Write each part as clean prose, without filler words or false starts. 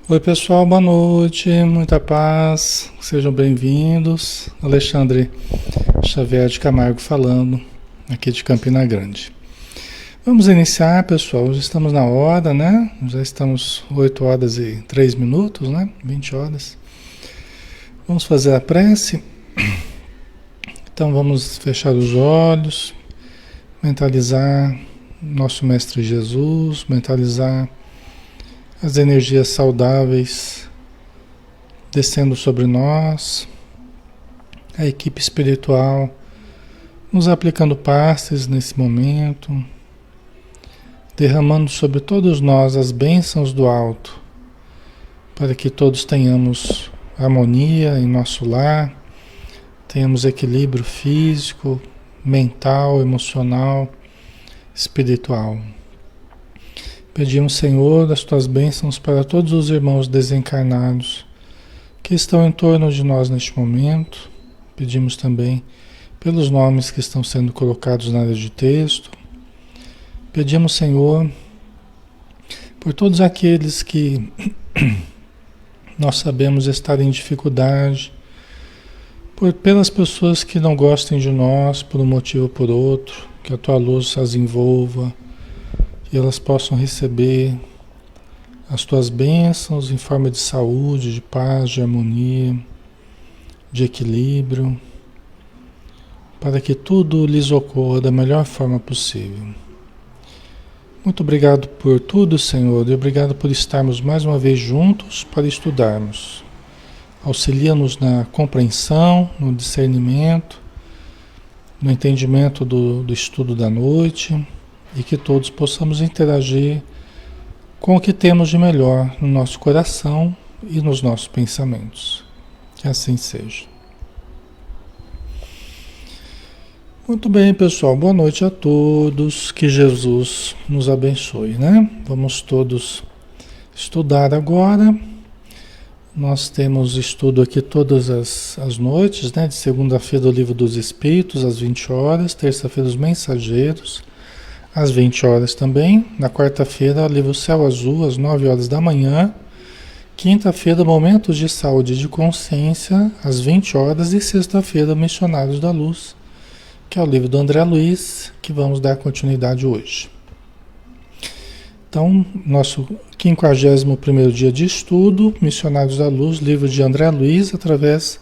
Oi, pessoal, boa noite, muita paz, sejam bem-vindos. Alexandre Xavier de Camargo falando, aqui de Campina Grande. Vamos iniciar, pessoal, já estamos na hora, né? Já estamos 8 horas e 3 minutos, né? 20 horas. Vamos fazer a prece. Então vamos fechar os olhos, mentalizar nosso Mestre Jesus, mentalizar as energias saudáveis descendo sobre nós, a equipe espiritual nos aplicando passes nesse momento, derramando sobre todos nós as bênçãos do alto, para que todos tenhamos harmonia em nosso lar, tenhamos equilíbrio físico, mental, emocional, espiritual. Pedimos, Senhor, as tuas bênçãos para todos os irmãos desencarnados que estão em torno de nós neste momento. Pedimos também pelos nomes que estão sendo colocados na área de texto. Pedimos, Senhor, por todos aqueles que nós sabemos estar em dificuldade, pelas pessoas que não gostem de nós por um motivo ou por outro, que a tua luz as envolva, que elas possam receber as tuas bênçãos em forma de saúde, de paz, de harmonia, de equilíbrio, para que tudo lhes ocorra da melhor forma possível. Muito obrigado por tudo, Senhor, e obrigado por estarmos mais uma vez juntos para estudarmos. Auxilia-nos na compreensão, no discernimento, no entendimento do estudo da noite, e que todos possamos interagir com o que temos de melhor no nosso coração e nos nossos pensamentos. Que assim seja. Muito bem, pessoal. Boa noite a todos. Que Jesus nos abençoe, né? Vamos todos estudar agora. Nós temos estudo aqui todas as noites, né? De segunda-feira do Livro dos Espíritos, às 20 horas. Terça-feira, os Mensageiros, às 20 horas também. Na quarta-feira, livro Céu Azul, às 9 horas da manhã. Quinta-feira, Momentos de Saúde e de Consciência, às 20 horas. E sexta-feira, Missionários da Luz, que é o livro do André Luiz, que vamos dar continuidade hoje. Então, nosso 51º dia de estudo, Missionários da Luz, livro de André Luiz, através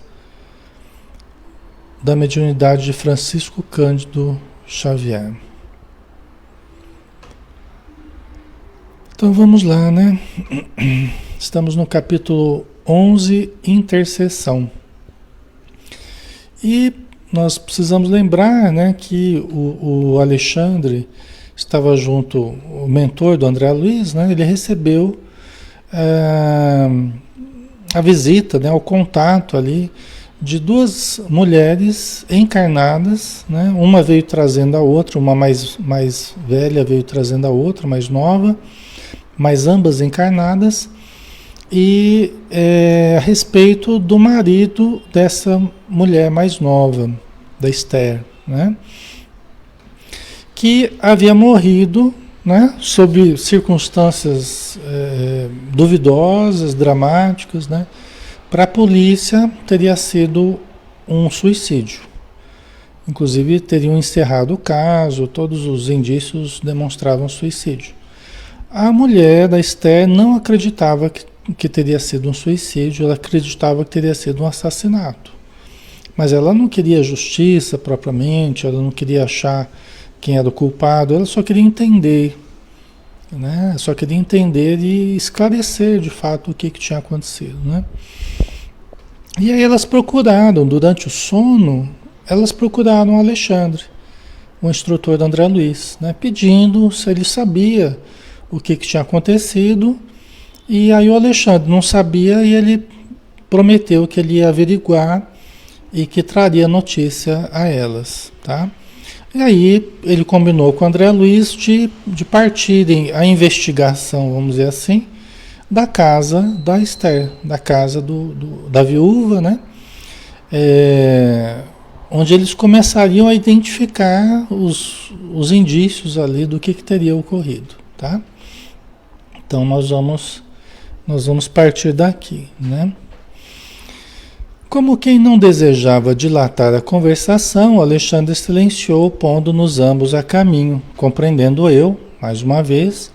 da mediunidade de Francisco Cândido Xavier. Então vamos lá, né? Estamos no capítulo 11, Intercessão. E nós precisamos lembrar, né, que o Alexandre estava junto, o mentor do André Luiz, né? Ele recebeu a visita, né, o contato ali de duas mulheres encarnadas, né? Uma veio trazendo a outra, uma mais velha veio trazendo a outra, mais nova, mas ambas encarnadas, e a respeito do marido dessa mulher mais nova, da Esther, né? Que havia morrido, né? Sob circunstâncias duvidosas, dramáticas, né? Para a polícia teria sido um suicídio. Inclusive teriam encerrado o caso, todos os indícios demonstravam suicídio. A mulher da Esther não acreditava que teria sido um suicídio, ela acreditava que teria sido um assassinato. Mas ela não queria justiça propriamente, ela não queria achar quem era o culpado, ela só queria entender, né? Só queria entender e esclarecer de fato o que tinha acontecido, né? E aí elas procuraram, durante o sono, elas procuraram o Alexandre, o instrutor do André Luiz, né? Pedindo se ele sabia o que tinha acontecido, e aí o Alexandre não sabia e ele prometeu que ele ia averiguar e que traria notícia a elas, tá? E aí ele combinou com o André Luiz de partirem a investigação, vamos dizer assim, da casa da Esther, da casa da viúva, né? Onde eles começariam a identificar os indícios ali do que teria ocorrido, tá? Então nós vamos Nós vamos partir daqui, né? Como quem não desejava dilatar a conversação, Alexandre silenciou, pondo-nos ambos a caminho, compreendendo eu, mais uma vez,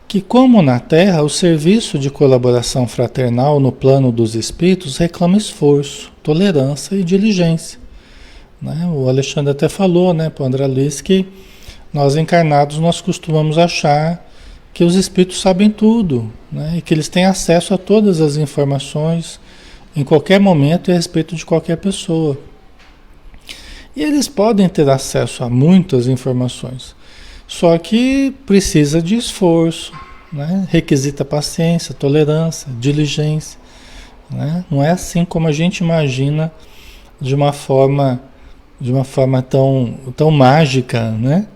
que como na Terra, o serviço de colaboração fraternal no plano dos espíritos reclama esforço, tolerância e diligência. Né? O Alexandre até falou, né, para o André Luiz, que nós encarnados nós costumamos achar que os espíritos sabem tudo, né, e que eles têm acesso a todas as informações em qualquer momento e a respeito de qualquer pessoa. E eles podem ter acesso a muitas informações, só que precisa de esforço, né? Requisita paciência, tolerância, diligência. Né? Não é assim como a gente imagina de uma forma tão mágica, né?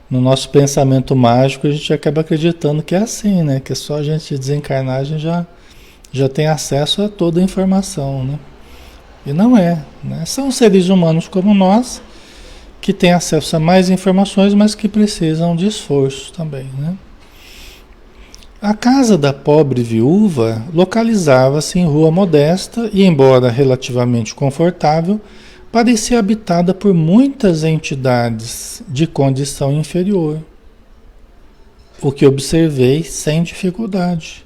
No nosso pensamento mágico a gente acaba acreditando que é assim, né? Que é só a gente desencarnar, a gente já tem acesso a toda a informação, né? E não é, né? São seres humanos como nós, que têm acesso a mais informações, mas que precisam de esforço também, né? A casa da pobre viúva localizava-se em rua modesta e, embora relativamente confortável, parecia habitada por muitas entidades de condição inferior, o que observei sem dificuldade,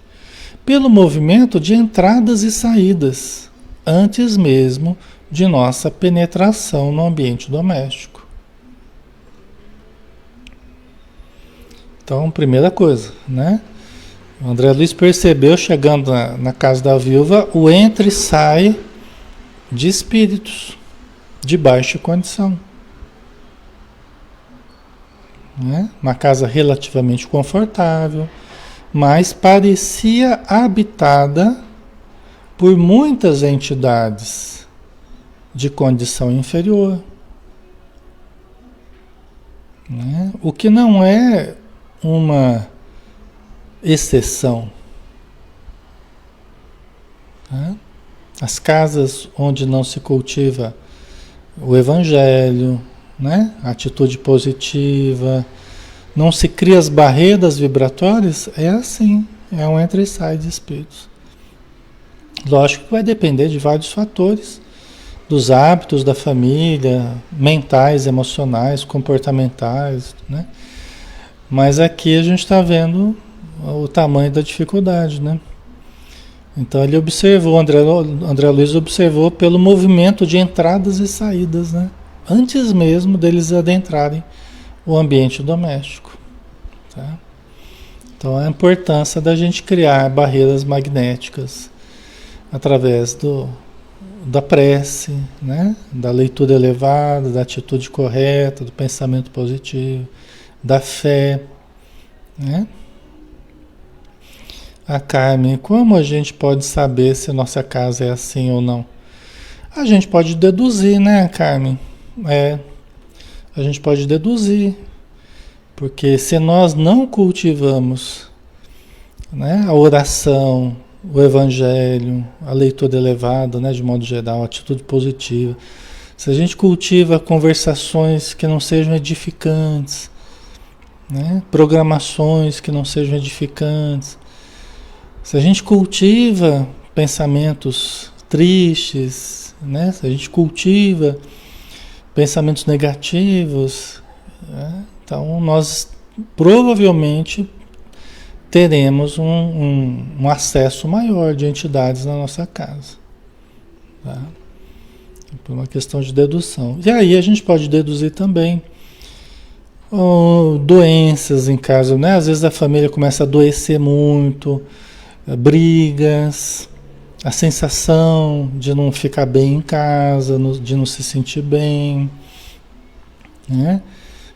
pelo movimento de entradas e saídas, antes mesmo de nossa penetração no ambiente doméstico. Então, primeira coisa, né? O André Luiz percebeu, chegando na casa da viúva, o entra e sai de espíritos de baixa condição. Né? Uma casa relativamente confortável, mas parecia habitada por muitas entidades de condição inferior. Né? O que não é uma exceção. Né? As casas onde não se cultiva o evangelho, né? A atitude positiva, não se cria as barreiras vibratórias, é assim, é um entra e sai de espíritos. Lógico que vai depender de vários fatores, dos hábitos da família, mentais, emocionais, comportamentais, né? Mas aqui a gente está vendo o tamanho da dificuldade, né? Então ele observou, André Luiz observou pelo movimento de entradas e saídas, né? Antes mesmo deles adentrarem o ambiente doméstico. Tá? Então a importância da gente criar barreiras magnéticas através da prece, né? Da leitura elevada, da atitude correta, do pensamento positivo, da fé, né? A Carmen, como a gente pode saber se nossa casa é assim ou não? A gente pode deduzir, né, Carmen? A gente pode deduzir, porque se nós não cultivamos, né, a oração, o evangelho, a leitura elevada, né, de modo geral, a atitude positiva, se a gente cultiva conversações que não sejam edificantes, né, programações que não sejam edificantes, se a gente cultiva pensamentos tristes, né? Se a gente cultiva pensamentos negativos, né? Então nós provavelmente teremos um acesso maior de entidades na nossa casa. Tá? Por uma questão de dedução. E aí a gente pode deduzir também doenças em casa, né? Às vezes a família começa a adoecer muito, brigas, a sensação de não ficar bem em casa, de não se sentir bem, né?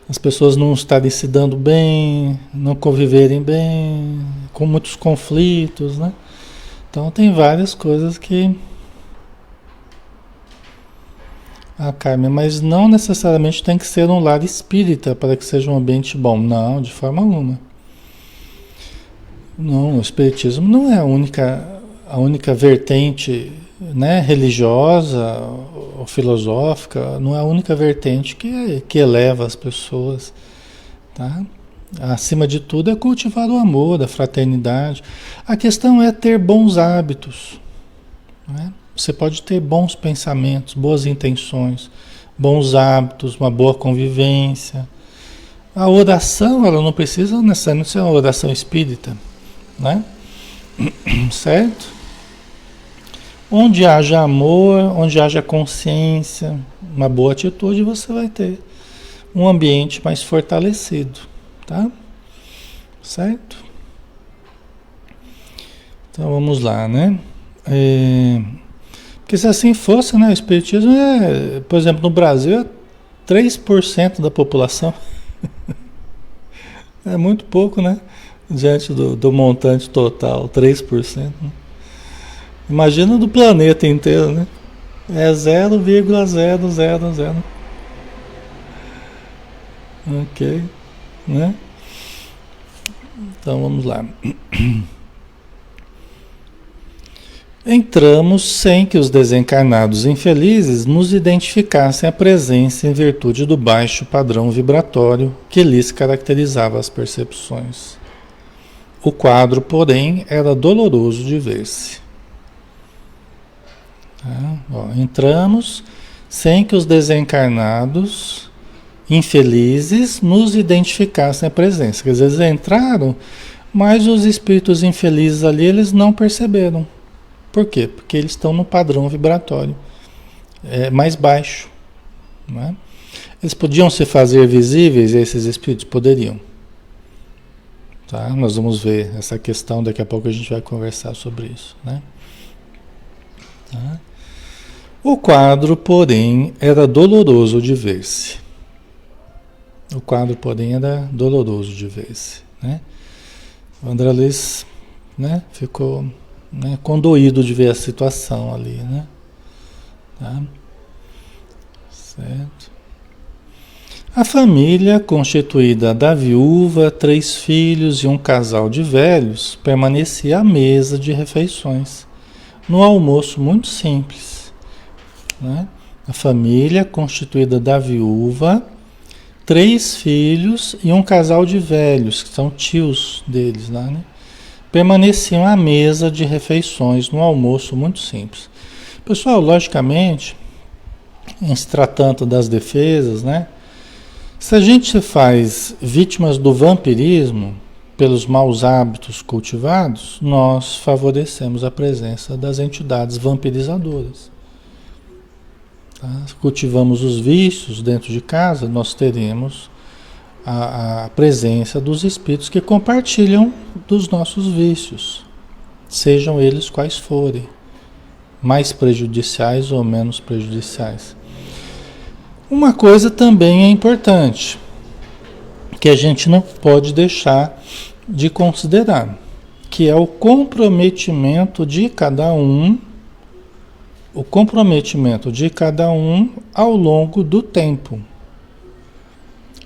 As pessoas não estarem se dando bem, não conviverem bem, com muitos conflitos, né? Então tem várias coisas que... Carmen, mas não necessariamente tem que ser um lar espírita para que seja um ambiente bom. Não, de forma alguma. Não, o espiritismo não é a única vertente, né, religiosa ou filosófica, não é a única vertente que eleva as pessoas, tá? Acima de tudo é cultivar o amor, a fraternidade. A questão é ter bons hábitos, né? Você pode ter bons pensamentos, boas intenções, bons hábitos, uma boa convivência. A oração, ela não precisa necessariamente ser uma oração espírita, né? Certo? Onde haja amor, onde haja consciência, uma boa atitude, você vai ter um ambiente mais fortalecido, tá? Certo? Então vamos lá, né? Porque se assim fosse, né? O Espiritismo por exemplo, no Brasil é 3% da população. É muito pouco, né? Diante do montante total, 3%. Né? Imagina do planeta inteiro, né? É 0,000. Ok, né? Então vamos lá. Entramos sem que os desencarnados infelizes nos identificassem a presença em virtude do baixo padrão vibratório que lhes caracterizava as percepções. O quadro, porém, era doloroso de ver-se. Tá? Entramos sem que os desencarnados infelizes nos identificassem a presença. Quer dizer, eles entraram, mas os espíritos infelizes ali, eles não perceberam. Por quê? Porque eles estão no padrão vibratório mais baixo. Né? Eles podiam se fazer visíveis, esses espíritos? Poderiam. Tá? Nós vamos ver essa questão, daqui a pouco a gente vai conversar sobre isso. Né? Tá? O quadro, porém, era doloroso de ver-se. O quadro, porém, era doloroso de ver-se. Né? O André Luiz, né, ficou, né, condoído de ver a situação ali, né? Tá? Certo. A família, constituída da viúva, 3 filhos e um casal de velhos, permanecia à mesa de refeições, no almoço muito simples. Né? A família, constituída da viúva, 3 filhos e um casal de velhos, que são tios deles lá, né? Permaneciam à mesa de refeições, no almoço muito simples. Pessoal, logicamente, em se tratando das defesas, né? Se a gente se faz vítimas do vampirismo, pelos maus hábitos cultivados, nós favorecemos a presença das entidades vampirizadoras. Tá? Se cultivamos os vícios dentro de casa, nós teremos a presença dos espíritos que compartilham dos nossos vícios, sejam eles quais forem, mais prejudiciais ou menos prejudiciais. Uma coisa também é importante, que a gente não pode deixar de considerar, que é o comprometimento de cada um, ao longo do tempo.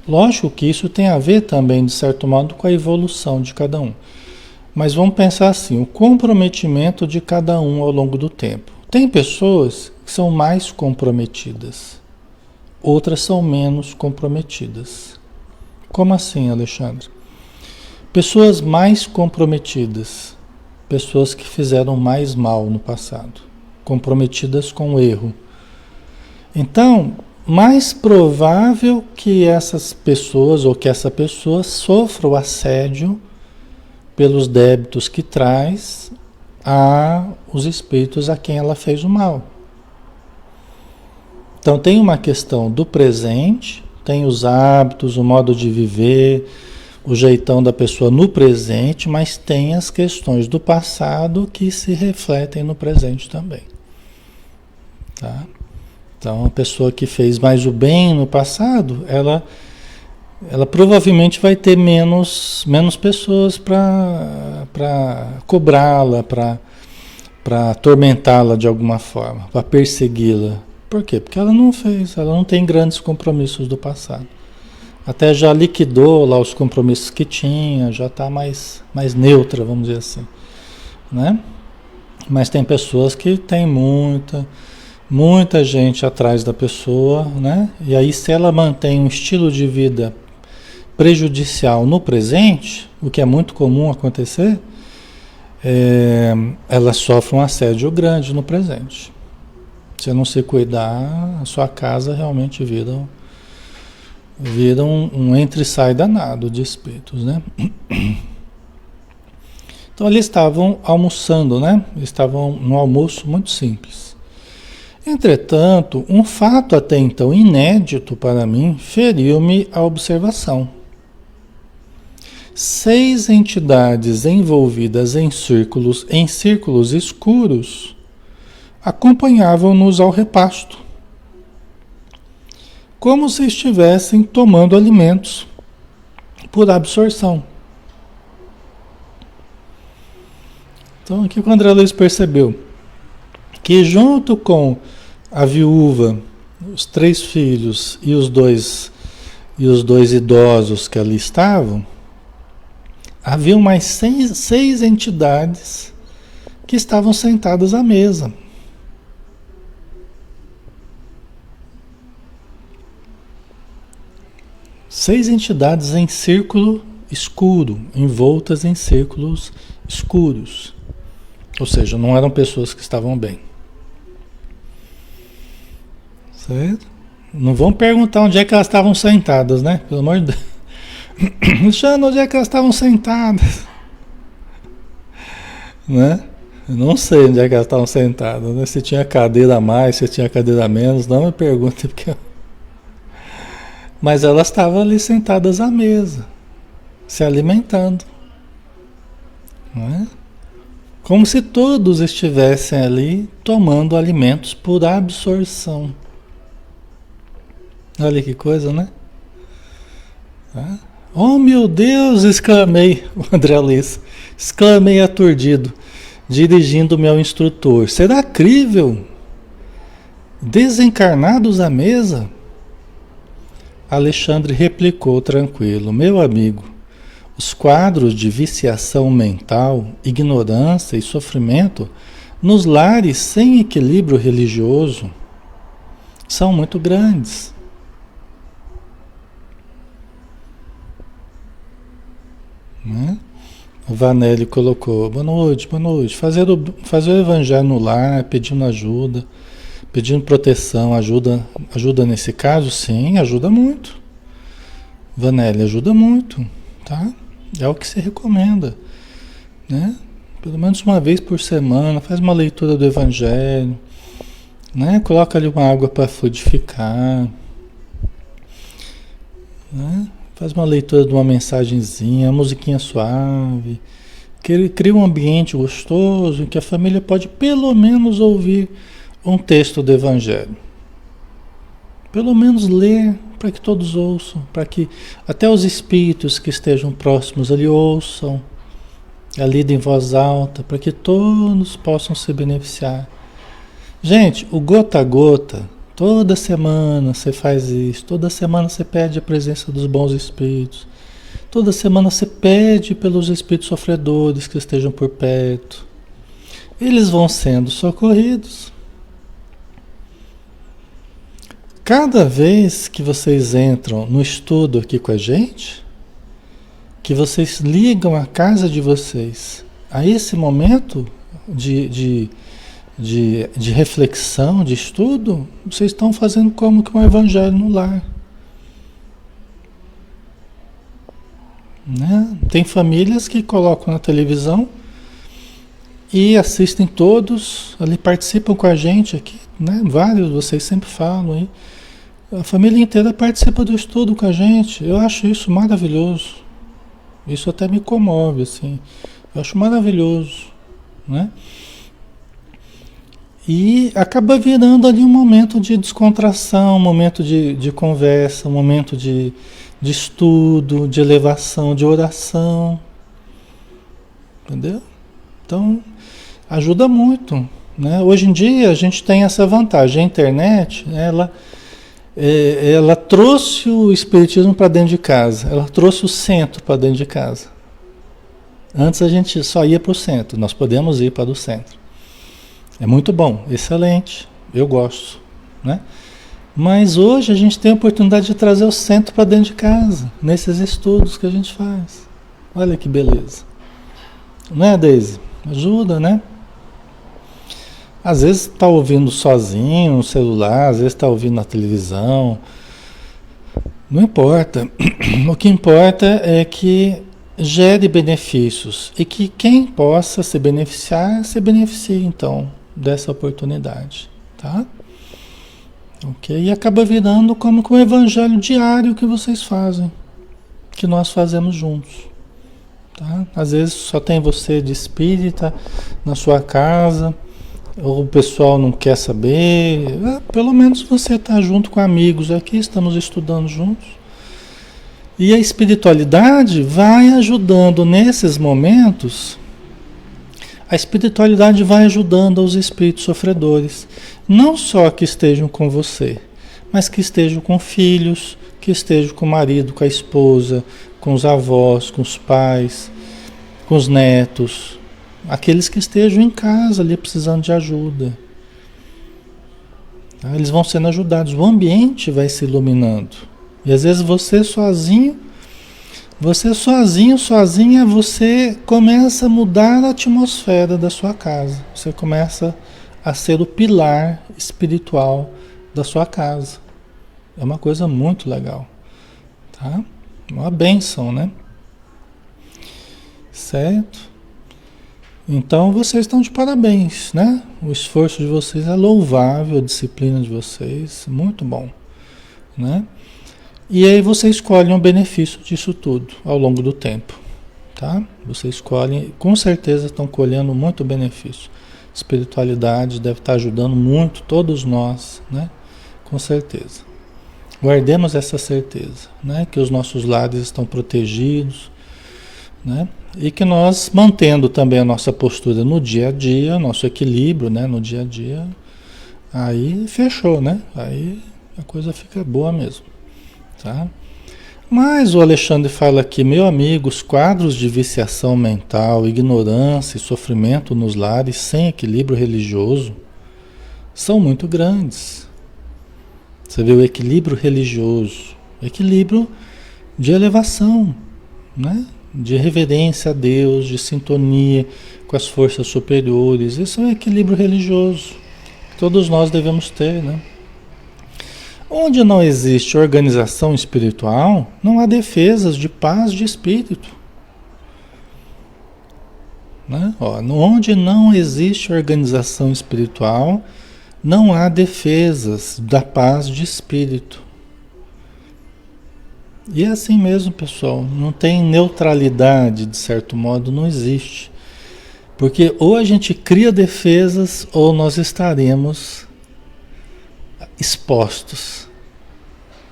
Lógico que isso tem a ver também, de certo modo, com a evolução de cada um. Mas vamos pensar assim, o comprometimento de cada um ao longo do tempo. Tem pessoas que são mais comprometidas, outras são menos comprometidas. Como assim, Alexandre? Pessoas mais comprometidas, pessoas que fizeram mais mal no passado, comprometidas com o erro. Então, mais provável que essas pessoas ou que essa pessoa sofra o assédio pelos débitos que traz a os espíritos a quem ela fez o mal. Então tem uma questão do presente, tem os hábitos, o modo de viver, o jeitão da pessoa no presente, mas tem as questões do passado que se refletem no presente também. Tá? Então, a pessoa que fez mais o bem no passado, ela provavelmente vai ter menos pessoas para cobrá-la, para atormentá-la de alguma forma, para persegui-la. Por quê? Porque ela não tem grandes compromissos do passado. Até já liquidou lá os compromissos que tinha, já está mais neutra, vamos dizer assim. Né? Mas tem pessoas que têm muita gente atrás da pessoa, né? E aí se ela mantém um estilo de vida prejudicial no presente, o que é muito comum acontecer, ela sofre um assédio grande no presente. Se não se cuidar, a sua casa realmente vira um entra e sai danado de espíritos, né? Então eles estavam almoçando, né? Estavam no almoço muito simples. Entretanto, um fato até então inédito para mim feriu-me a observação. 6 entidades envolvidas em círculos escuros acompanhavam-nos ao repasto, como se estivessem tomando alimentos por absorção. Então, aqui o André Luiz percebeu que junto com a viúva, os 3 filhos e os dois idosos que ali estavam, haviam mais 6 entidades que estavam sentadas à mesa. Seis entidades em círculo escuro, envoltas em círculos escuros. Ou seja, não eram pessoas que estavam bem. Certo? Não vão perguntar onde é que elas estavam sentadas, né? Pelo amor de Deus. Luciano, onde é que elas estavam sentadas? Né? Eu não sei onde é que elas estavam sentadas, né? Se tinha cadeira a mais, se tinha cadeira a menos, não me pergunte, porque... Mas elas estavam ali sentadas à mesa, se alimentando. Não é? Como se todos estivessem ali tomando alimentos por absorção. Olha que coisa, né? Tá? Oh, meu Deus! Exclamei, o André Luiz. Exclamei aturdido, dirigindo-me ao instrutor. Será crível? Desencarnados à mesa? Alexandre replicou tranquilo. Meu amigo, os quadros de viciação mental, ignorância e sofrimento nos lares sem equilíbrio religioso são muito grandes. Né? O Vanelli colocou, boa noite. Fazer o evangelho no lar, pedindo ajuda, pedindo proteção, ajuda nesse caso? Sim, ajuda muito. Vanelli, ajuda muito, tá? É o que se recomenda, né? Pelo menos uma vez por semana, faz uma leitura do evangelho, né? Coloca ali uma água para fluidificar, né? Faz uma leitura de uma mensagenzinha, uma musiquinha suave, cria um ambiente gostoso em que a família pode pelo menos ouvir um texto do Evangelho. Pelo menos ler, para que todos ouçam, para que até os espíritos que estejam próximos ali ouçam, a lida em voz alta, para que todos possam se beneficiar. Gente, o gota a gota, toda semana você faz isso, toda semana você pede a presença dos bons espíritos, toda semana você pede pelos espíritos sofredores que estejam por perto. Eles vão sendo socorridos. Cada vez que vocês entram no estudo aqui com a gente, que vocês ligam a casa de vocês a esse momento de reflexão, de estudo, vocês estão fazendo como que um evangelho no lar. Né? Tem famílias que colocam na televisão e assistem todos, ali participam com a gente aqui, né? Vários, vocês sempre falam aí. A família inteira participa do estudo com a gente. Eu acho isso maravilhoso. Isso até me comove, assim. Eu acho maravilhoso, né? E acaba virando ali um momento de descontração, um momento de conversa, um momento de estudo, de elevação, de oração. Entendeu? Então, ajuda muito, né? Hoje em dia a gente tem essa vantagem. A internet, ela trouxe o espiritismo para dentro de casa. Ela trouxe o centro para dentro de casa. Antes a gente só ia para o centro. Nós podemos ir para o centro. É muito bom, excelente. Eu gosto, né? Mas hoje a gente tem a oportunidade de trazer o centro para dentro de casa, nesses estudos que a gente faz. Olha que beleza. Não é, Deise? Ajuda, né? Às vezes está ouvindo sozinho no celular, às vezes está ouvindo na televisão. Não importa. O que importa é que gere benefícios e que quem possa se beneficiar, se beneficie então dessa oportunidade, tá? Ok? E acaba virando como que um evangelho diário que vocês fazem, que nós fazemos juntos, tá? Às vezes só tem você de espírita na sua casa, ou o pessoal não quer saber, pelo menos você está junto com amigos aqui, estamos estudando juntos. E a espiritualidade vai ajudando nesses momentos, a espiritualidade vai ajudando os espíritos sofredores, não só que estejam com você, mas que estejam com filhos, que estejam com o marido, com a esposa, com os avós, com os pais, com os netos, aqueles que estejam em casa ali precisando de ajuda. Tá? Eles vão sendo ajudados, o ambiente vai se iluminando. E às vezes sozinha, você começa a mudar a atmosfera da sua casa. Você começa a ser o pilar espiritual da sua casa. É uma coisa muito legal, tá? Uma bênção, né? Certo? Então vocês estão de parabéns, né? O esforço de vocês é louvável, a disciplina de vocês, muito bom, né? E aí você escolhe um benefício disso tudo ao longo do tempo, tá? Você escolhe, com certeza estão colhendo muito benefício. Espiritualidade deve estar ajudando muito todos nós, né? Com certeza. Guardemos essa certeza, né? Que os nossos lares estão protegidos, né? E que nós, mantendo também a nossa postura no dia a dia, nosso equilíbrio, né? No dia a dia, aí fechou, né? Aí a coisa fica boa mesmo. Tá? Mas o Alexandre fala aqui, meu amigo, os quadros de viciação mental, ignorância e sofrimento nos lares sem equilíbrio religioso são muito grandes. Você vê o equilíbrio religioso, equilíbrio de elevação, né? De reverência a Deus, de sintonia com as forças superiores. Esse é o equilíbrio religioso que todos nós devemos ter, né? Onde não existe organização espiritual, não há defesas de paz de espírito. Né? Onde não existe organização espiritual, não há defesas da paz de espírito. E é assim mesmo, pessoal. Não tem neutralidade, de certo modo, não existe. Porque ou a gente cria defesas, ou nós estaremos expostos.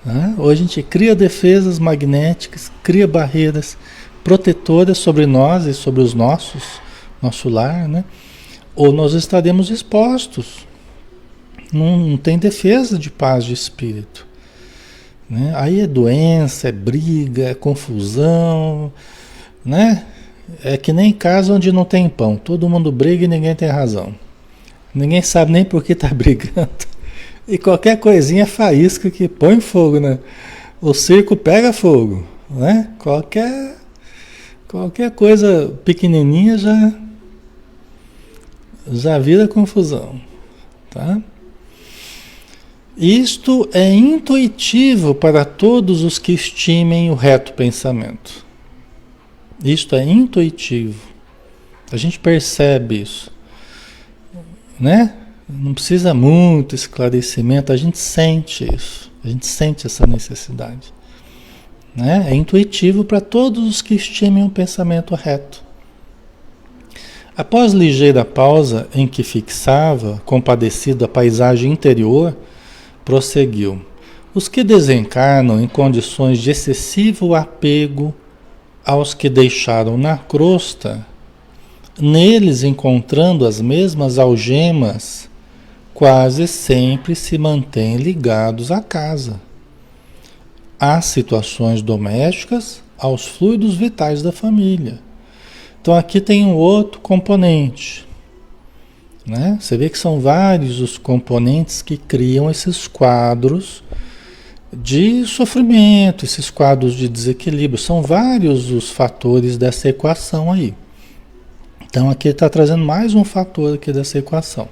Né? Ou a gente cria defesas magnéticas, cria barreiras protetoras sobre nós e sobre os nosso lar, né? Ou nós estaremos expostos. Não tem defesa de paz de espírito. Né? Aí é doença, é briga, é confusão, né? É que nem casa onde não tem pão. Todo mundo briga e ninguém tem razão. Ninguém sabe nem por que está brigando. E qualquer coisinha é faísca que põe fogo, né? O circo pega fogo, né? Qualquer coisa pequenininha já vira confusão, tá? Isto é intuitivo para todos os que estimem o reto pensamento. Isto é intuitivo. A gente percebe isso, né? Não precisa muito esclarecimento, a gente sente isso, a gente sente essa necessidade. Né? É intuitivo para todos os que estimem um pensamento reto. Após ligeira pausa em que fixava, compadecido, a paisagem interior, prosseguiu. Os que desencarnam em condições de excessivo apego aos que deixaram na crosta, neles encontrando as mesmas algemas, quase sempre se mantêm ligados à casa, às situações domésticas, aos fluidos vitais da família. Então aqui tem um outro componente, né? Você vê que são vários os componentes que criam esses quadros de sofrimento, esses quadros de desequilíbrio. São vários os fatores dessa equação aí. Então aqui ele está trazendo mais um fator aqui dessa equação.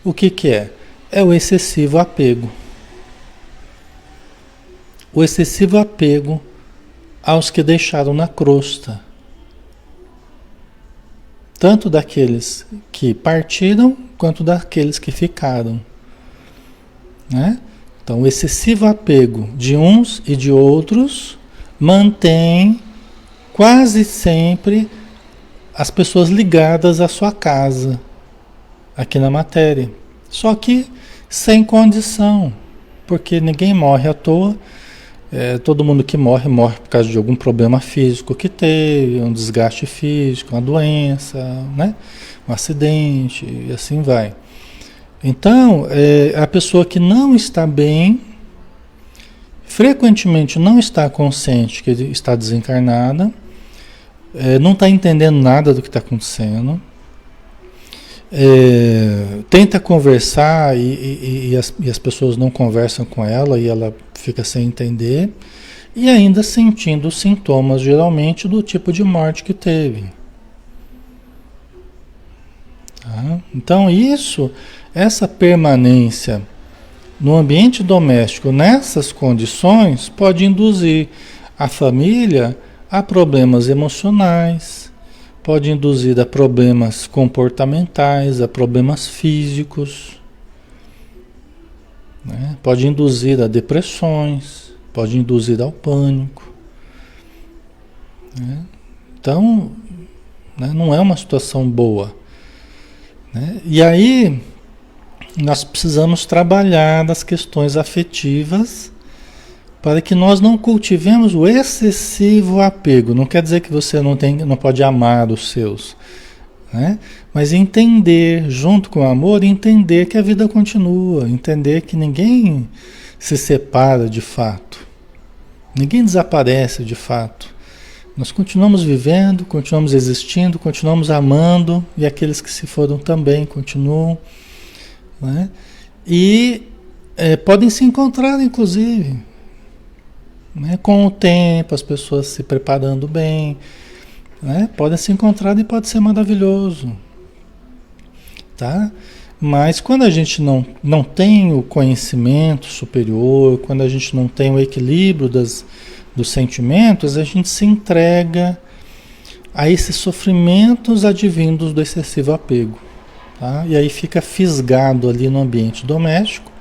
O que que é? É o excessivo apego. O excessivo apego aos que deixaram na crosta. Tanto daqueles que partiram, quanto daqueles que ficaram. Né? Então, o excessivo apego de uns e de outros mantém quase sempre as pessoas ligadas à sua casa, aqui na matéria. Só que sem condição, porque ninguém morre à toa. Todo mundo que morre, morre por causa de algum problema físico que teve, um desgaste físico, uma doença, né? Um acidente, e assim vai. Então, a pessoa que não está bem, frequentemente não está consciente que está desencarnada, não está entendendo nada do que está acontecendo, tenta conversar e as pessoas não conversam com ela e ela fica sem entender, e ainda sentindo os sintomas, geralmente, do tipo de morte que teve. Tá? Então, essa permanência no ambiente doméstico, nessas condições, pode induzir a família a problemas emocionais, pode induzir a problemas comportamentais, a problemas físicos, né? Pode induzir a depressões, pode induzir ao pânico. Né? Então, né, não é uma situação boa. Né? E aí, nós precisamos trabalhar nas questões afetivas para que nós não cultivemos o excessivo apego. Não quer dizer que você não pode amar os seus, né? Mas entender, junto com o amor, entender que a vida continua, entender que ninguém se separa de fato, ninguém desaparece de fato. Nós continuamos vivendo, continuamos existindo, continuamos amando, e aqueles que se foram também continuam, né? E podem se encontrar, inclusive, né? Com o tempo, as pessoas se preparando bem, né? Podem se encontrar e pode ser maravilhoso, tá? Mas quando a gente não tem o conhecimento superior, quando a gente não tem o equilíbrio dos sentimentos, a gente se entrega a esses sofrimentos advindos do excessivo apego, tá? E aí fica fisgado ali no ambiente doméstico,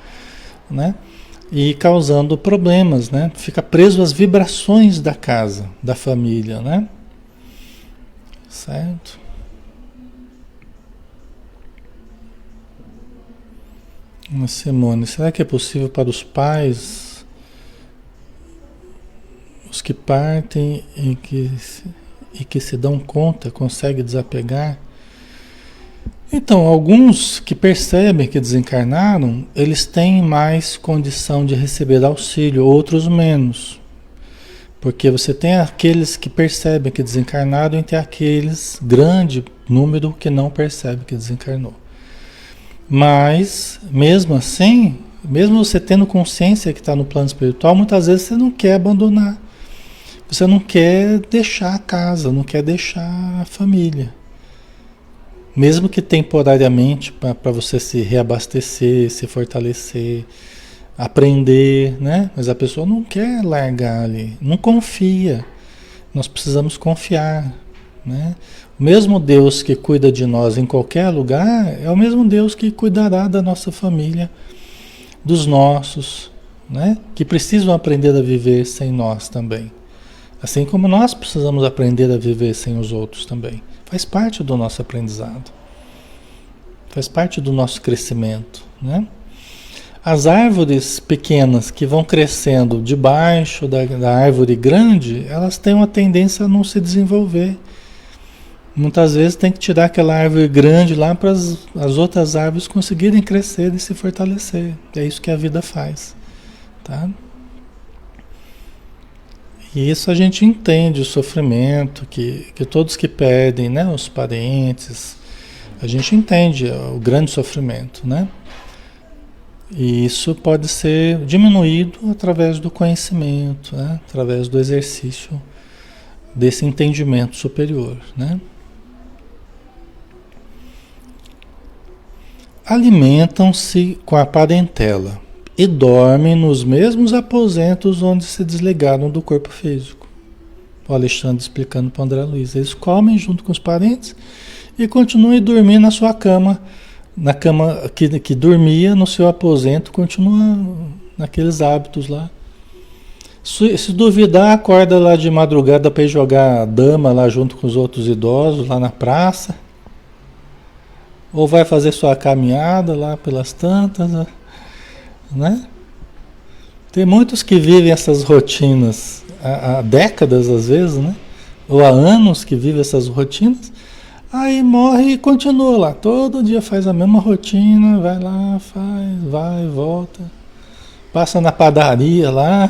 né? E causando problemas, né? Fica preso às vibrações da casa, da família, né? Certo? Simone, será que é possível para os pais, os que partem e que se dão conta, conseguem desapegar? Então, alguns que percebem que desencarnaram, eles têm mais condição de receber auxílio, outros menos. Porque você tem aqueles que percebem que desencarnaram e tem aqueles, grande número, que não percebe que desencarnou. Mas, mesmo assim, mesmo você tendo consciência que está no plano espiritual, muitas vezes você não quer abandonar. Você não quer deixar a casa, não quer deixar a família. Mesmo que temporariamente, para você se reabastecer, se fortalecer, aprender, né? Mas a pessoa não quer largar ali, não confia. Nós precisamos confiar, né? O mesmo Deus que cuida de nós em qualquer lugar é o mesmo Deus que cuidará da nossa família, dos nossos, né? Que precisam aprender a viver sem nós também. Assim como nós precisamos aprender a viver sem os outros também. Faz parte do nosso aprendizado. Faz parte do nosso crescimento, né? As árvores pequenas que vão crescendo debaixo da árvore grande, elas têm uma tendência a não se desenvolver. Muitas vezes tem que tirar aquela árvore grande lá para as outras árvores conseguirem crescer e se fortalecer. É isso que a vida faz, tá? E isso a gente entende o sofrimento que todos que perdem, né, os parentes, A gente entende o grande sofrimento, né? E isso pode ser diminuído através do conhecimento, né? Através do exercício desse entendimento superior, né? Alimentam-se com a parentela e dormem nos mesmos aposentos onde se desligaram do corpo físico. O Alexandre explicando para o André Luiz. Eles comem junto com os parentes e continuam a dormir na sua cama, na cama que dormia no seu aposento, continua naqueles hábitos lá. Se duvidar, acorda lá de madrugada para ir jogar dama lá junto com os outros idosos, lá na praça. Ou vai fazer sua caminhada lá pelas tantas, né? Tem muitos que vivem essas rotinas há décadas, às vezes, né? Ou há anos que vivem essas rotinas. Aí morre e continua lá. Todo dia faz a mesma rotina, vai lá, faz, vai, volta. Passa na padaria lá.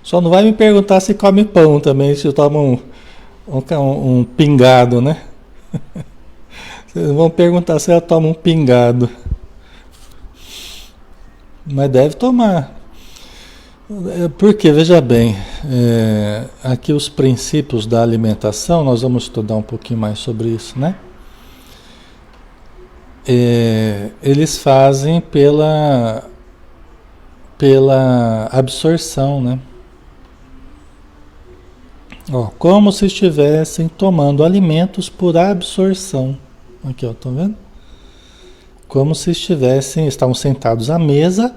Só não vai me perguntar se come pão também, se toma um pingado, né? Vocês vão perguntar se ela toma um pingado. Mas deve tomar. Porque, veja bem, aqui os princípios da alimentação, nós vamos estudar um pouquinho mais sobre isso, né? Eles fazem pela absorção, né? Ó, como se estivessem tomando alimentos por absorção. Aqui, ó, estão vendo? Como se estavam sentados à mesa,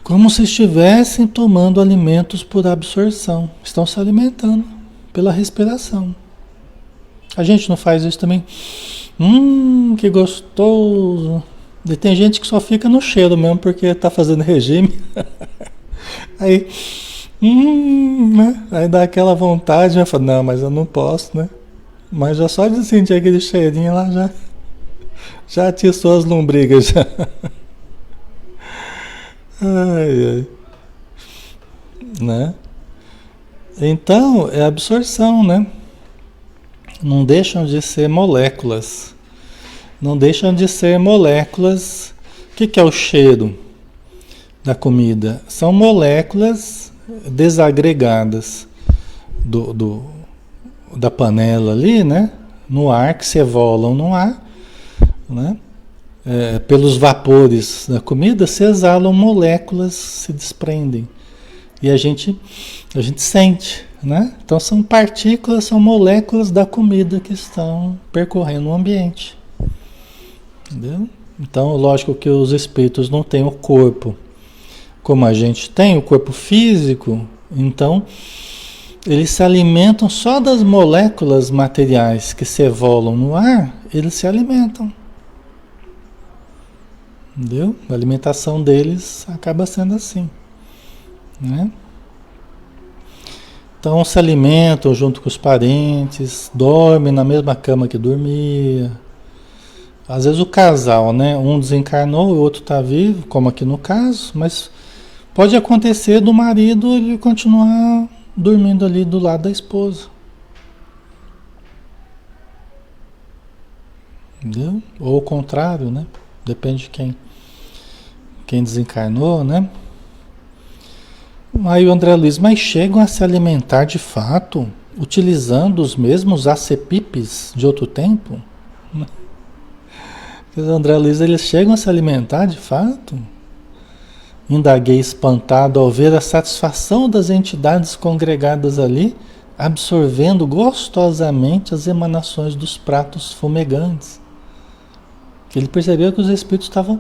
como se estivessem tomando alimentos por absorção. Estão se alimentando pela respiração. A gente não faz isso também? Que gostoso! E tem gente que só fica no cheiro mesmo porque está fazendo regime. Aí, né? Aí dá aquela vontade, né? Fala, não, mas eu não posso, né? Mas já só de sentir aquele cheirinho lá já atiçou as lombrigas. Já. Ai. Né? Então, é absorção, né? Não deixam de ser moléculas. Não deixam de ser moléculas. O que é o cheiro da comida? São moléculas desagregadas da panela ali, né? No ar, que se evolam no ar, né? Pelos vapores da comida se exalam moléculas, se desprendem. E a gente sente, né? Então são partículas, são moléculas da comida que estão percorrendo o ambiente. Entendeu? Então, lógico que os espíritos não têm o corpo como a gente tem, o corpo físico, então eles se alimentam só das moléculas materiais que se evolam no ar, eles se alimentam. Entendeu? A alimentação deles acaba sendo assim, né? Então se alimentam junto com os parentes, dormem na mesma cama que dormia. Às vezes o casal, né? Um desencarnou, o outro está vivo, como aqui no caso, mas pode acontecer do marido ele continuar dormindo ali do lado da esposa. Entendeu? Ou o contrário, né? Depende de quem desencarnou, né? Aí o André Luiz, mas chegam a se alimentar de fato, utilizando os mesmos acepipes de outro tempo? Os André Luiz, eles chegam a se alimentar de fato? Indaguei espantado ao ver a satisfação das entidades congregadas ali, absorvendo gostosamente as emanações dos pratos fumegantes. Ele percebeu que os espíritos estavam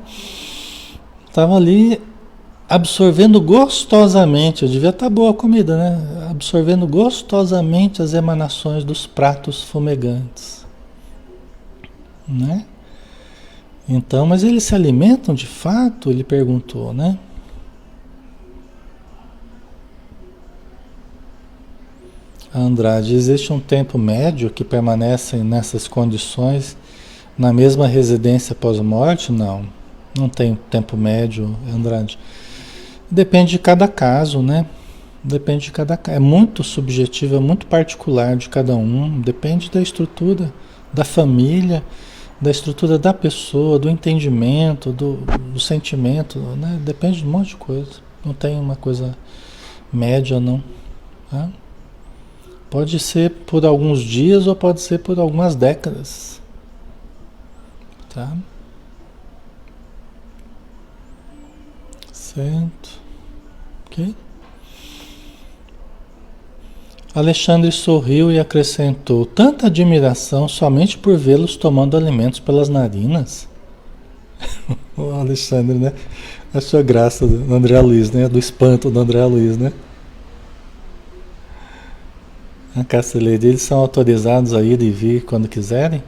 ali absorvendo gostosamente, eu devia estar boa a comida, né? Absorvendo gostosamente as emanações dos pratos fumegantes, né? Então, mas eles se alimentam de fato? Ele perguntou, né? Andrade, existe um tempo médio que permanecem nessas condições na mesma residência pós-morte? Não, não tem tempo médio, Andrade. Depende de cada caso, né? Depende de cada caso. É muito subjetivo, é muito particular de cada um. Depende da estrutura da família, da estrutura da pessoa, do entendimento, do sentimento, né? Depende de um monte de coisa. Não tem uma coisa média, não. Tá? Pode ser por alguns dias ou pode ser por algumas décadas. Tá? Certo. Ok? Alexandre sorriu e acrescentou: tanta admiração somente por vê-los tomando alimentos pelas narinas. O Alexandre, né? Achou graça do André Luiz, né? Do espanto do André Luiz, né? A Cacilede, eles são autorizados a ir e vir quando quiserem.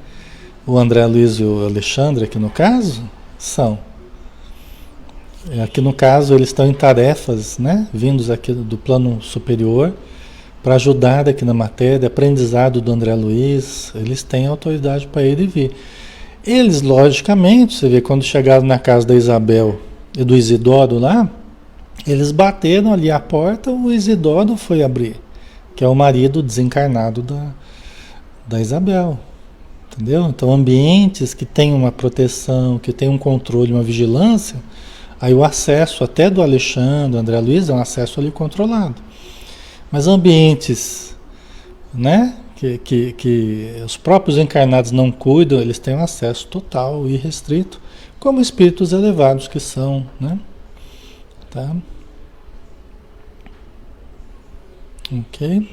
O André Luiz e o Alexandre, aqui no caso, são. Aqui no caso, eles estão em tarefas, né? Vindos aqui do plano superior, para ajudar aqui na matéria, aprendizado do André Luiz, eles têm autoridade para ir e vir. Eles, logicamente, você vê, quando chegaram na casa da Isabel e do Isidoro lá, eles bateram ali a porta, o Isidoro foi abrir, que é o marido desencarnado da Isabel, entendeu? Então, ambientes que têm uma proteção, que têm um controle, uma vigilância, aí o acesso até do Alexandre, do André Luiz, é um acesso ali controlado. Mas ambientes, né, que os próprios encarnados não cuidam, eles têm um acesso total e irrestrito, como espíritos elevados que são, né? Tá? Ok?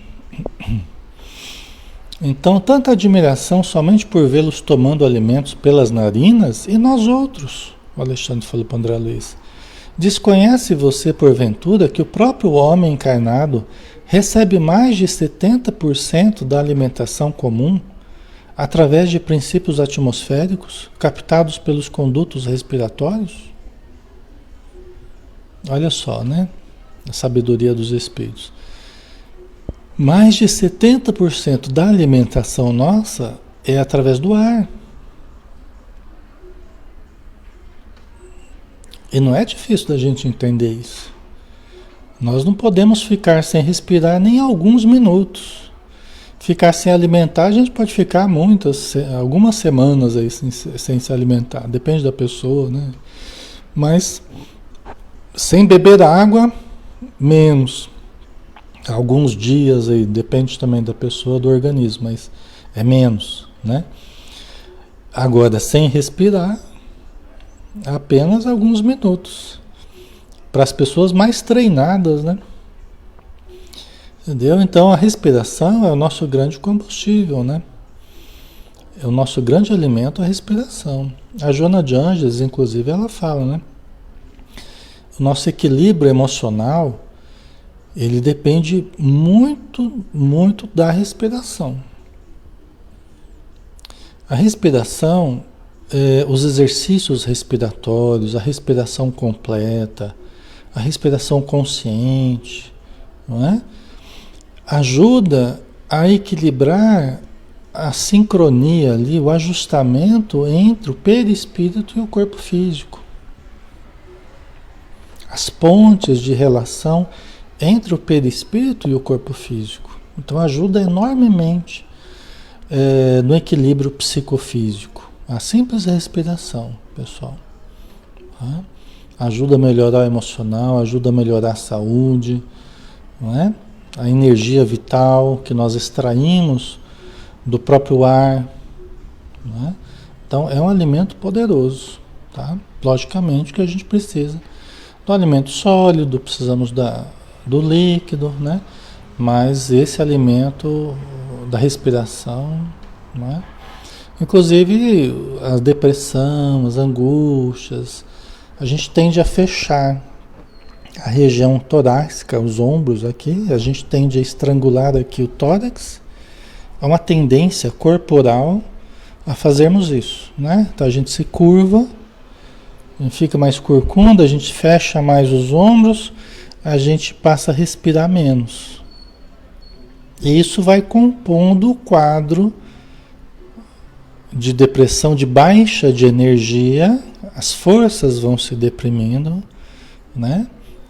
Então, tanta admiração somente por vê-los tomando alimentos pelas narinas, e nós outros, o Alexandre falou para o André Luiz. Desconhece você, porventura, que o próprio homem encarnado recebe mais de 70% da alimentação comum através de princípios atmosféricos captados pelos condutos respiratórios? Olha só, né? A sabedoria dos espíritos. Mais de 70% da alimentação nossa é através do ar. E não é difícil da gente entender isso. Nós não podemos ficar sem respirar nem alguns minutos. Ficar sem alimentar, a gente pode ficar algumas semanas aí sem se alimentar. Depende da pessoa, né? Mas sem beber água, menos. Alguns dias aí, depende também da pessoa, do organismo, mas é menos, né? Agora, sem respirar, apenas alguns minutos. Para as pessoas mais treinadas, né? Entendeu? Então a respiração é o nosso grande combustível, né? É o nosso grande alimento, a respiração. A Joana de Ângeles, inclusive, ela fala, né? O nosso equilíbrio emocional, ele depende muito, muito da respiração. A respiração, os exercícios respiratórios, a respiração completa, a respiração consciente, não é? Ajuda a equilibrar a sincronia ali, o ajustamento entre o perispírito e o corpo físico. As pontes de relação entre o perispírito e o corpo físico. Então ajuda enormemente no equilíbrio psicofísico. A simples respiração, pessoal. Tá? Ajuda a melhorar o emocional, ajuda a melhorar a saúde, não é? A energia vital que nós extraímos do próprio ar. Não é? Então é um alimento poderoso. Tá? Logicamente que a gente precisa do alimento sólido, precisamos do líquido, né? Mas esse alimento da respiração, né? Inclusive a depressão, as angústias, a gente tende a fechar a região torácica, os ombros aqui, a gente tende a estrangular aqui o tórax. É uma tendência corporal a fazermos isso, né? Então a gente se curva, a gente fica mais corcunda, a gente fecha mais os ombros, a gente passa a respirar menos. E isso vai compondo o quadro de depressão, de baixa de energia, as forças vão se deprimindo, né?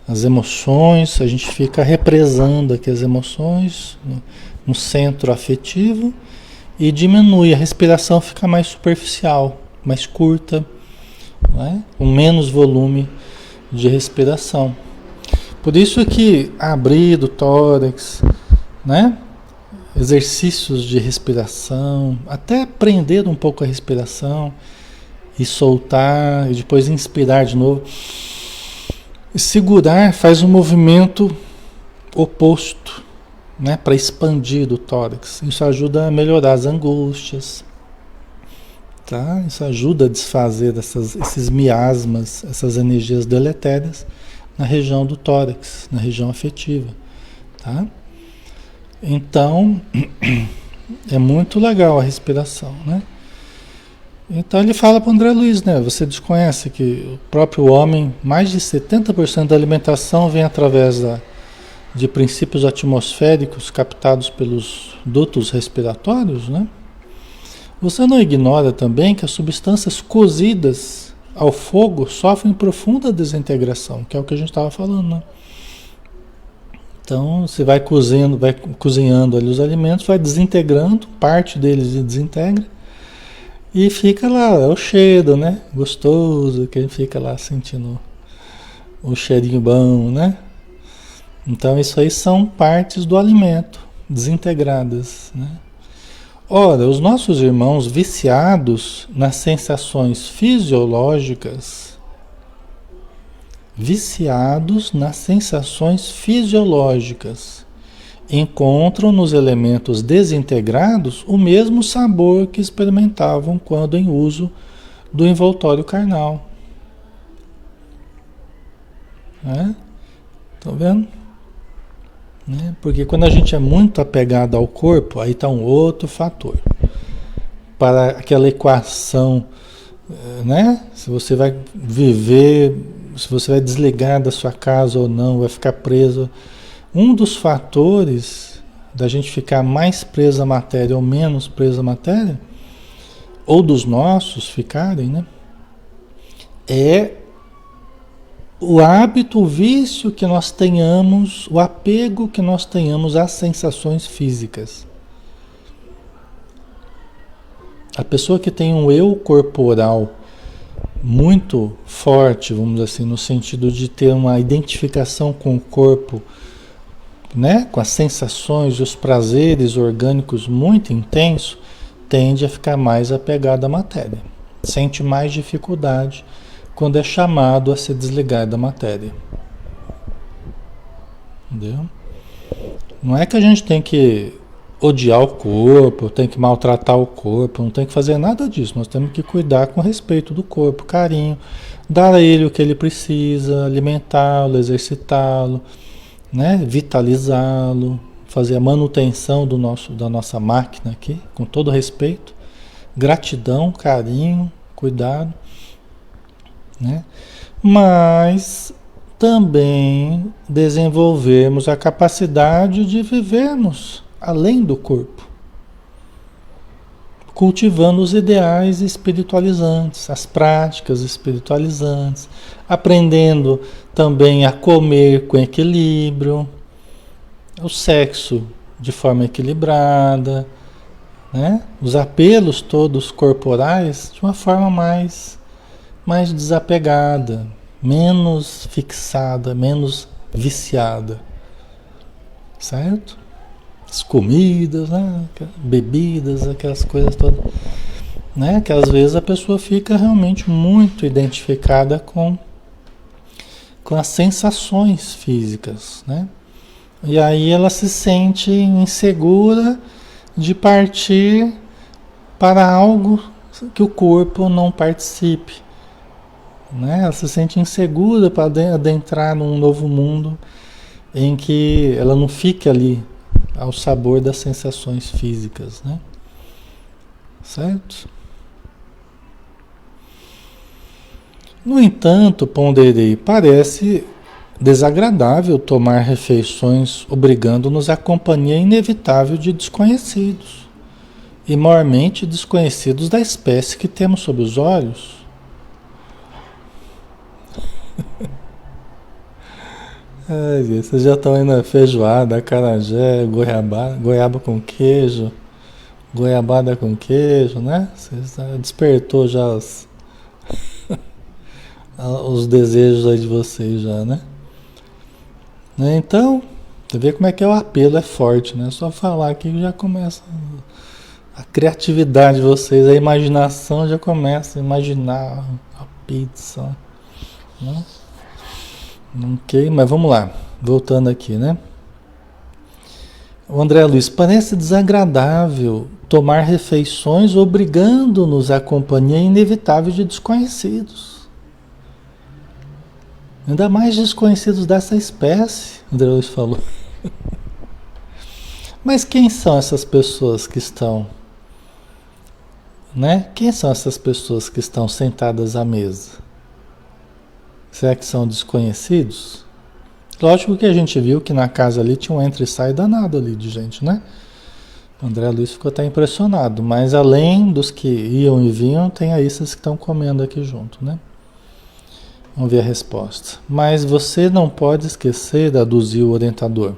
As emoções, a gente fica represando aqui as emoções no centro afetivo e diminui, a respiração fica mais superficial, mais curta, né? Com menos volume de respiração. Por isso que abrir do tórax, né? Exercícios de respiração, até prender um pouco a respiração e soltar, e depois inspirar de novo. E segurar faz um movimento oposto, né? Para expandir do tórax. Isso ajuda a melhorar as angústias. Tá? Isso ajuda a desfazer esses miasmas, essas energias deletérias na região do tórax, na região afetiva. Tá? Então, é muito legal a respiração, né? Então ele fala para o André Luiz, né? Você desconhece que o próprio homem, mais de 70% da alimentação vem através de princípios atmosféricos captados pelos dutos respiratórios, né? Você não ignora também que as substâncias cozidas ao fogo sofrem profunda desintegração, que é o que a gente estava falando, né? Então, você vai cozinhando ali os alimentos, vai desintegrando, parte deles se desintegra, e fica lá, é o cheiro, né? Gostoso, que ele fica lá sentindo o cheirinho bom, né? Então, isso aí são partes do alimento, desintegradas, né? Ora, os nossos irmãos viciados nas sensações fisiológicas, encontram nos elementos desintegrados o mesmo sabor que experimentavam quando em uso do envoltório carnal. Né? Estão vendo? Né? Porque quando a gente é muito apegado ao corpo, aí está um outro fator. Para aquela equação, né? Se você vai viver, se você vai desligar da sua casa ou não, vai ficar preso. Um dos fatores da gente ficar mais preso à matéria ou menos preso à matéria, ou dos nossos ficarem, né? É o hábito, o vício que nós tenhamos, o apego que nós tenhamos às sensações físicas. A pessoa que tem um eu corporal muito forte, vamos dizer assim, no sentido de ter uma identificação com o corpo, né, com as sensações e os prazeres orgânicos muito intenso, tende a ficar mais apegado à matéria. Sente mais dificuldade quando é chamado a se desligar da matéria. Entendeu? Não é que a gente tem que odiar o corpo, tem que maltratar o corpo, não tem que fazer nada disso. Nós temos que cuidar com respeito do corpo, carinho, dar a ele o que ele precisa, alimentá-lo, exercitá-lo, né? Vitalizá-lo, fazer a manutenção da nossa máquina aqui, com todo respeito, gratidão, carinho, cuidado. Né? Mas também desenvolvermos a capacidade de vivermos além do corpo, cultivando os ideais espiritualizantes, as práticas espiritualizantes, aprendendo também a comer com equilíbrio, o sexo de forma equilibrada, né? Os apelos todos corporais de uma forma mais desapegada, menos fixada, menos viciada, certo? As comidas, né? Bebidas, aquelas coisas todas, né? Que às vezes a pessoa fica realmente muito identificada com as sensações físicas, né? E aí ela se sente insegura de partir para algo que o corpo não participe. Né? Ela se sente insegura para adentrar num novo mundo em que ela não fique ali ao sabor das sensações físicas, né? Certo? No entanto, ponderei, parece desagradável tomar refeições obrigando-nos à companhia inevitável de desconhecidos, e maiormente desconhecidos da espécie que temos sob os olhos. Ai, vocês já estão indo na feijoada, acarajé, goiaba com queijo, Goiabada com queijo, né? Você despertou já os desejos aí de vocês já, né? Então, você vê como é que é o apelo, é forte, né? Só falar aqui que já começa a criatividade de vocês, a imaginação já começa a imaginar a pizza, né? Ok, mas vamos lá, voltando aqui, né? O André Luiz, parece desagradável tomar refeições obrigando-nos à companhia inevitável de desconhecidos. Ainda mais desconhecidos dessa espécie, André Luiz falou. Mas quem são essas pessoas que estão, né? Quem são essas pessoas que estão sentadas à mesa? Será que são desconhecidos? Lógico que a gente viu que na casa ali tinha um entra e sai danado ali de gente, né? O André Luiz ficou até impressionado, mas além dos que iam e vinham, tem aí esses que estão comendo aqui junto, né? Vamos ver a resposta. Mas você não pode esquecer, aduziu o orientador,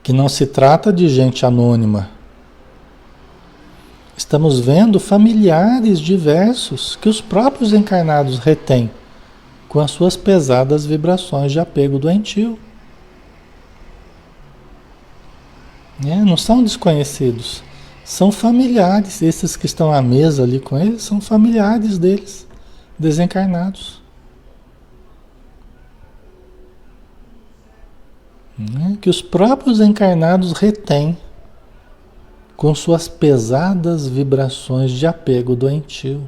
que não se trata de gente anônima. Estamos vendo familiares diversos que os próprios encarnados retêm com as suas pesadas vibrações de apego doentio. Não são desconhecidos, são familiares. Esses que estão à mesa ali com eles são familiares deles, desencarnados. Que os próprios encarnados retêm com suas pesadas vibrações de apego doentio.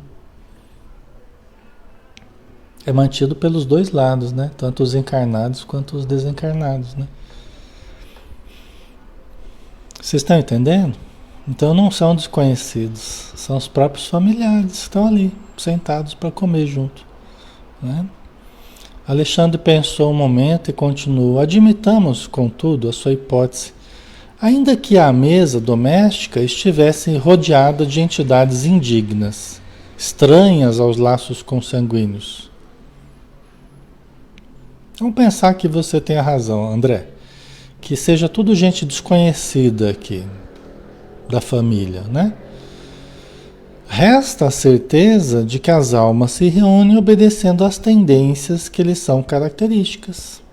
É mantido pelos dois lados, né? Tanto os encarnados quanto os desencarnados, né? Vocês estão entendendo? Então não são desconhecidos, são os próprios familiares que estão ali, sentados para comer junto, né? Alexandre pensou um momento e continuou. Admitamos, contudo, a sua hipótese, ainda que a mesa doméstica estivesse rodeada de entidades indignas, estranhas aos laços consanguíneos. Vamos pensar que você tem a razão, André. Que seja tudo gente desconhecida aqui, da família, né? Resta a certeza de que as almas se reúnem obedecendo às tendências que lhes são características.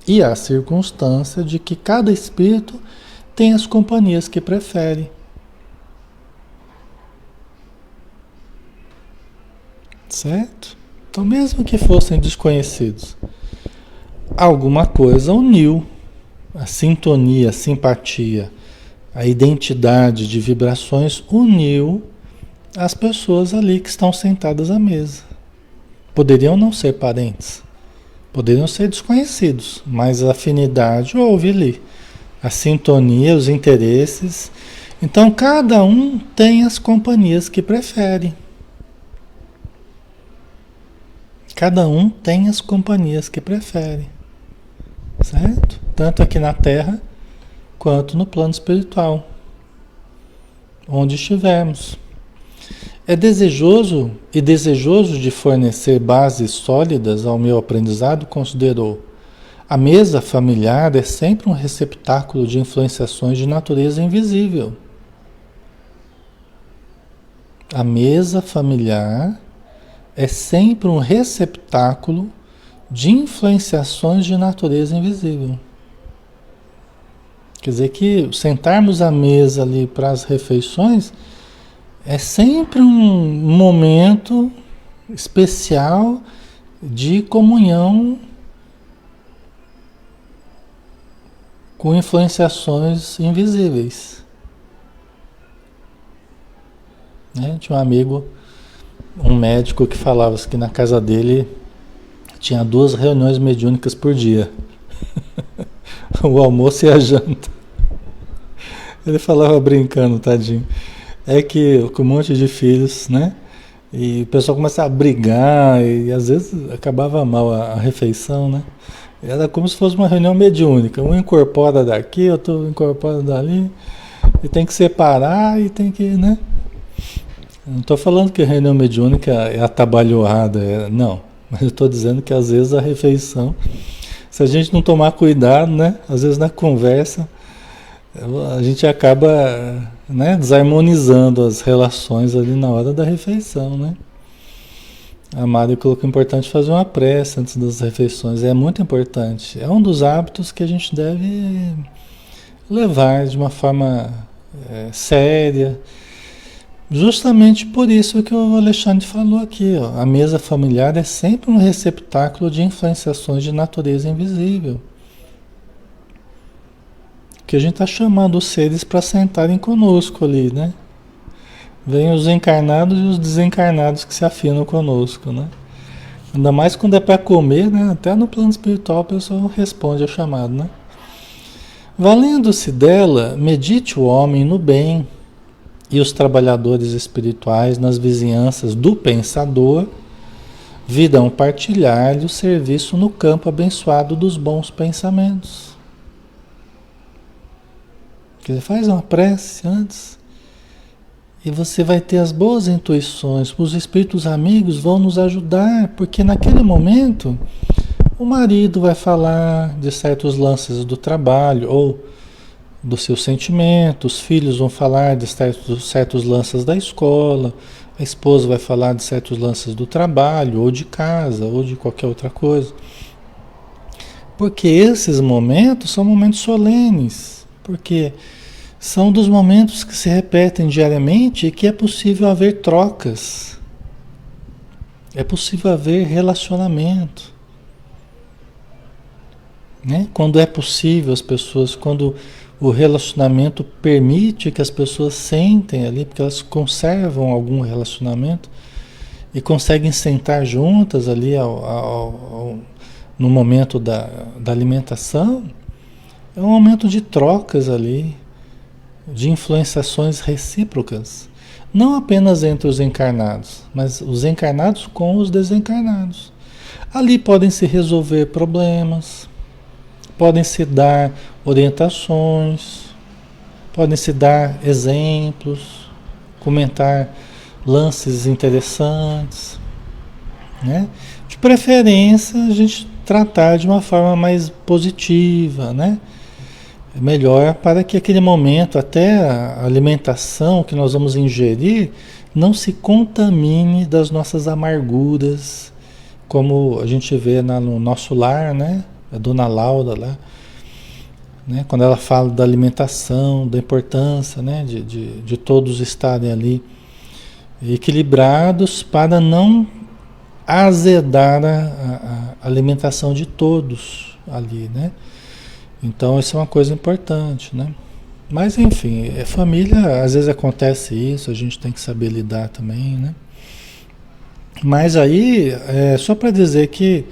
E a circunstância de que cada espírito tem as companhias que prefere. Certo? Então, mesmo que fossem desconhecidos, alguma coisa uniu a sintonia, a simpatia, a identidade de vibrações uniu as pessoas ali que estão sentadas à mesa. Poderiam não ser parentes, poderiam ser desconhecidos, mas a afinidade houve ali, a sintonia, os interesses. Então cada um tem as companhias que prefere. Cada um tem as companhias que prefere, certo? Tanto aqui na Terra quanto no plano espiritual, onde estivermos. É desejoso e desejoso de fornecer bases sólidas ao meu aprendizado, considerou. A mesa familiar é sempre um receptáculo de influenciações de natureza invisível. A mesa familiar é sempre um receptáculo de influenciações de natureza invisível. Quer dizer que sentarmos à mesa ali para as refeições é sempre um momento especial de comunhão com influenciações invisíveis. Né? Tinha um amigo, um médico, que falava que na casa dele tinha 2 reuniões mediúnicas por dia. O almoço e a janta. Ele falava brincando, tadinho. É que com um monte de filhos, né? E o pessoal começa a brigar e às vezes acabava mal a refeição, né? Era como se fosse uma reunião mediúnica. Um incorpora daqui, outro incorpora dali. E tem que separar e tem que, né? Não estou falando que a reunião mediúnica é atabalhoada, não. Mas eu estou dizendo que às vezes a refeição, se a gente não tomar cuidado, né? Às vezes na conversa, a gente acaba né, desarmonizando as relações ali na hora da refeição, né? A Mari colocou importante fazer uma prece antes das refeições. É muito importante. É um dos hábitos que a gente deve levar de uma forma séria. Justamente por isso que o Alexandre falou aqui, ó. A mesa familiar é sempre um receptáculo de influenciações de natureza invisível. Que a gente está chamando os seres para sentarem conosco ali, né? Vem os encarnados e os desencarnados que se afinam conosco, né? Ainda mais quando é para comer, né? Até no plano espiritual a pessoa responde ao chamado, né? Valendo-se dela, medite o homem no bem e os trabalhadores espirituais nas vizinhanças do pensador virão partilhar-lhe o serviço no campo abençoado dos bons pensamentos. Quer dizer, faz uma prece antes e você vai ter as boas intuições. Os espíritos amigos vão nos ajudar, porque naquele momento o marido vai falar de certos lances do trabalho ou dos seus sentimentos, os filhos vão falar de certos lances da escola, a esposa vai falar de certos lances do trabalho, ou de casa, ou de qualquer outra coisa. Porque esses momentos são momentos solenes, porque são dos momentos que se repetem diariamente e que é possível haver trocas, é possível haver relacionamento. Né? Quando é possível as pessoas, quando o relacionamento permite que as pessoas sentem ali, porque elas conservam algum relacionamento e conseguem sentar juntas ali no momento da alimentação, é um momento de trocas ali, de influenciações recíprocas. Não apenas entre os encarnados, mas os encarnados com os desencarnados. Ali podem se resolver problemas, podem se dar orientações, podem se dar exemplos, comentar lances interessantes, né? De preferência, a gente tratar de uma forma mais positiva, né? É melhor para que aquele momento, até a alimentação que nós vamos ingerir, não se contamine das nossas amarguras, como a gente vê no nosso lar, né? A dona Laura lá, né? Quando ela fala da alimentação, da importância, né? de todos estarem ali equilibrados para não azedar a alimentação de todos ali, né? Então isso é uma coisa importante, né? Mas enfim, família, às vezes acontece isso, a gente tem que saber lidar também, né? Mas aí, só para dizer que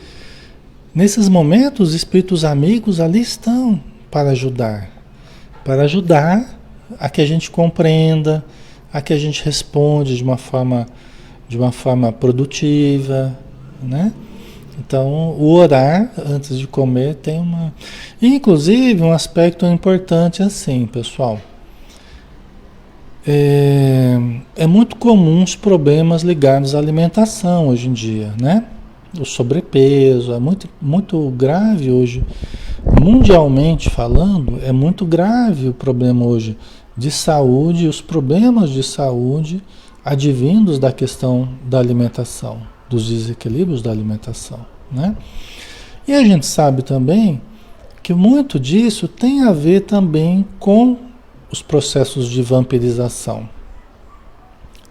nesses momentos, os espíritos amigos ali estão para ajudar a que a gente compreenda, a que a gente responde de uma forma produtiva, né? Então, o orar antes de comer tem uma... Inclusive, um aspecto importante assim, pessoal. É muito comum os problemas ligados à alimentação hoje em dia, né? O sobrepeso é muito grave hoje. Mundialmente falando, é muito grave o problema hoje de saúde, os problemas de saúde advindos da questão da alimentação, dos desequilíbrios da alimentação, né? E a gente sabe também que muito disso tem a ver também com os processos de vampirização.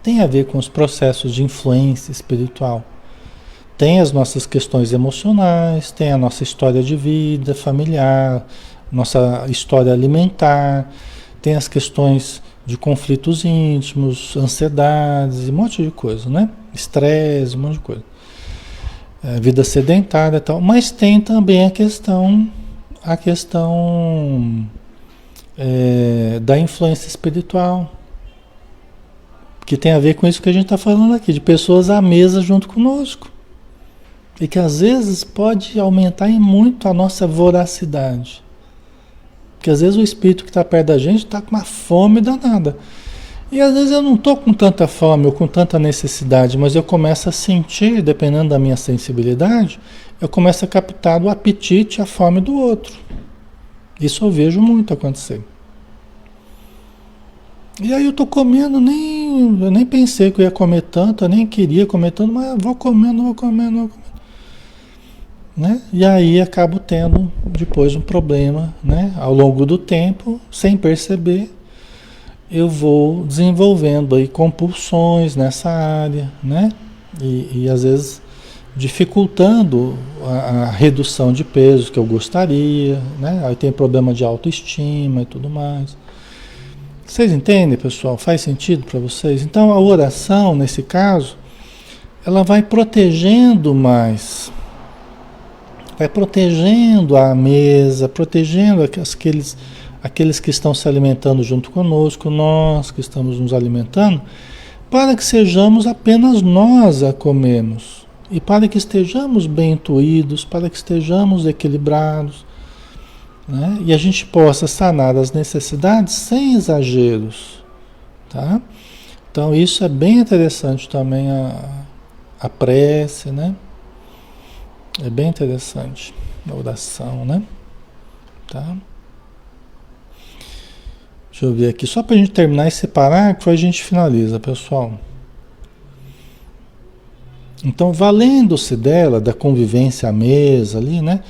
Tem a ver com os processos de influência espiritual. Tem as nossas questões emocionais, tem a nossa história de vida familiar, nossa história alimentar, tem as questões de conflitos íntimos, ansiedades, um monte de coisa, né? Estresse, um monte de coisa. Vida sedentária e tal. Mas tem também a questão da influência espiritual, que tem a ver com isso que a gente está falando aqui, de pessoas à mesa junto conosco. E que às vezes pode aumentar em muito a nossa voracidade. Porque às vezes o espírito que está perto da gente está com uma fome danada. E às vezes eu não estou com tanta fome ou com tanta necessidade, mas eu começo a sentir, dependendo da minha sensibilidade, eu começo a captar o apetite, a fome do outro. Isso eu vejo muito acontecer. E aí eu tô comendo, eu nem pensei que eu ia comer tanto, eu nem queria comer tanto, mas eu vou comendo, vou comendo, vou comendo, né? E aí acabo tendo depois um problema, né? Ao longo do tempo, sem perceber, eu vou desenvolvendo aí compulsões nessa área, né? E às vezes dificultando a redução de peso que eu gostaria, né? Aí tem problema de autoestima e tudo mais. Vocês entendem, pessoal? Faz sentido para vocês? Então a oração, nesse caso, ela vai protegendo mais, vai protegendo a mesa, protegendo aqueles que estão se alimentando junto conosco, nós que estamos nos alimentando, para que sejamos apenas nós a comermos. E para que estejamos bem intuídos, para que estejamos equilibrados, né? E a gente possa sanar as necessidades sem exageros, tá? Então isso é bem interessante também a prece, né? É bem interessante a oração, né? Tá? Deixa eu ver aqui, só para a gente terminar esse parágrafo, a gente finaliza, pessoal. Então, valendo-se dela, da convivência à mesa ali, né?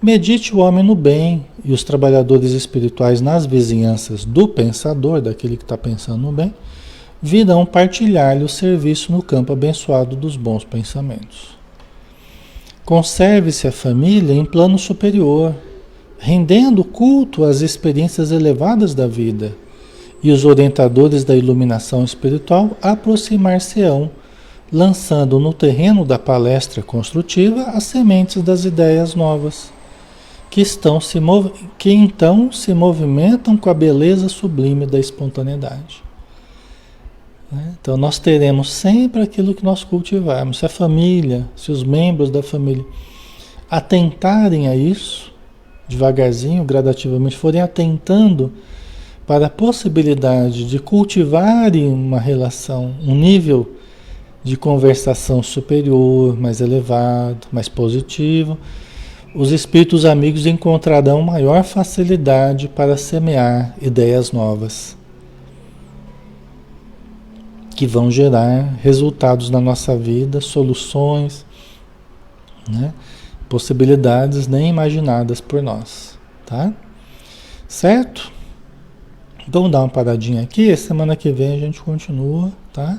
Medite o homem no bem e os trabalhadores espirituais nas vizinhanças do pensador, daquele que está pensando no bem, virão partilhar-lhe o serviço no campo abençoado dos bons pensamentos. Conserve-se a família em plano superior, rendendo culto às experiências elevadas da vida, e os orientadores da iluminação espiritual aproximar-se-ão, lançando no terreno da palestra construtiva as sementes das ideias novas, que então se movimentam com a beleza sublime da espontaneidade. Então nós teremos sempre aquilo que nós cultivarmos. Se a família, se os membros da família atentarem a isso, devagarzinho, gradativamente, forem atentando para a possibilidade de cultivarem uma relação, um nível de conversação superior, mais elevado, mais positivo, os espíritos amigos encontrarão maior facilidade para semear ideias novas, que vão gerar resultados na nossa vida, soluções, né? Possibilidades nem imaginadas por nós, tá? Certo? Vamos dar uma paradinha aqui, semana que vem a gente continua, tá?